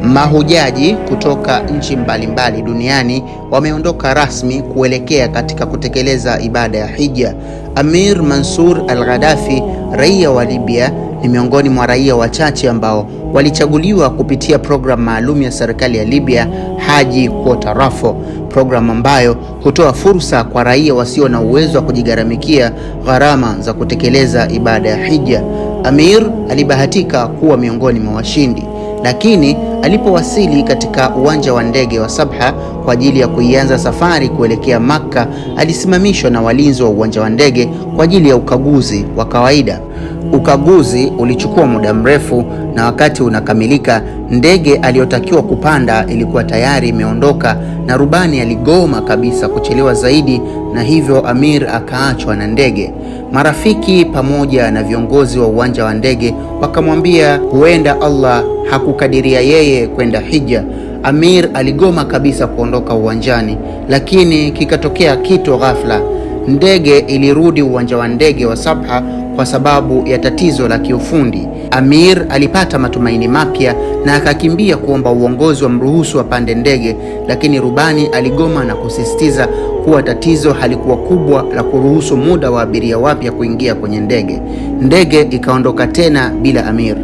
Mahujaji kutoka nchi mbalimbali duniani wameondoka rasmi kuelekea katika kutekeleza ibada ya hija. Amir Mansour al-Gaddafi, raia wa Libya, ni miongoni mwa raia wachache ambao walichaguliwa kupitia programu maalum ya serikali ya Libya, Haji Quota Rafo, programu ambayo hutoa fursa kwa raia wasio na uwezo wa kujigharamikia gharama za kutekeleza ibada ya hija. Amir alibahatika kuwa miongoni mwa washindi, lakini alipowasili katika uwanja wa ndege wa Sabha kwa ajili ya kuianza safari kuelekea Makka, alisimamishwa na walinzi wa uwanja wa ndege kwa ajili ya ukaguzi wa kawaida. Ukaguzi ulichukua muda mrefu, na wakati unakamilika, ndege aliyotakiwa kupanda ilikuwa tayari imeondoka na rubani aligoma kabisa kuchelewa zaidi, na hivyo Amir akaachwa na ndege. Marafiki pamoja na viongozi wa uwanja wa ndege wakamwambia huenda Allah hakukadiria yeye kwenda hija. Amir aligoma kabisa kuondoka uwanjani, lakini kikatokea kitu ghafla. Ndege ilirudi uwanja wa ndege wa Sabha kwa sababu ya tatizo la kiufundi. Amir alipata matumaini mapya na akakimbia kuomba uongozi wa mruhusu apande ndege, lakini rubani aligoma na kusisitiza kuwa tatizo halikuwa kubwa la kuruhusu muda wa abiria wapya kuingia kwenye ndege. Ndege ikaondoka tena bila Amir,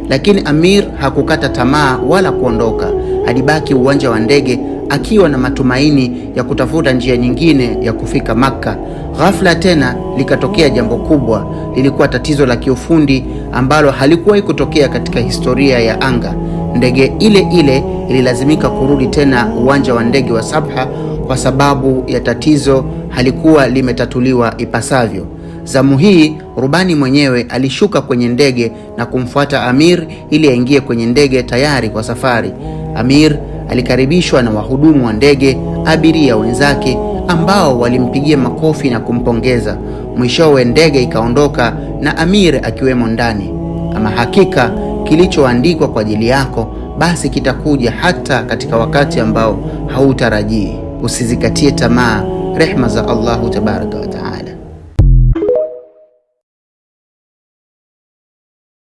lakini Amir hakukata tamaa wala kuondoka. Alibaki uwanja wa ndege akiwa na matumaini ya kutafuta njia nyingine ya kufika Makka. Ghafla tena likatokea jambo kubwa. Lilikuwa tatizo la kiufundi ambalo halikuwahi kutokea katika historia ya anga. Ndege ile ile ililazimika kurudi tena uwanja wa ndege wa Sabha kwa sababu ya tatizo halikuwa limetatuliwa ipasavyo. Zamu hii rubani mwenyewe alishuka kwenye ndege na kumfuata Amir ili aingie kwenye ndege tayari kwa safari. Amir alikaribishwa na wahudumu wa ndege, abiria wenzake ambao walimpigia makofi na kumpongeza. Mwishowe ndege ikaondoka na Amir akiwemo ndani. Ama hakika kilichoandikwa kwa ajili yako basi kitakuja hata katika wakati ambao hautarajii. Usizikatie tamaa rehma za Allahu tabaraka wa taala.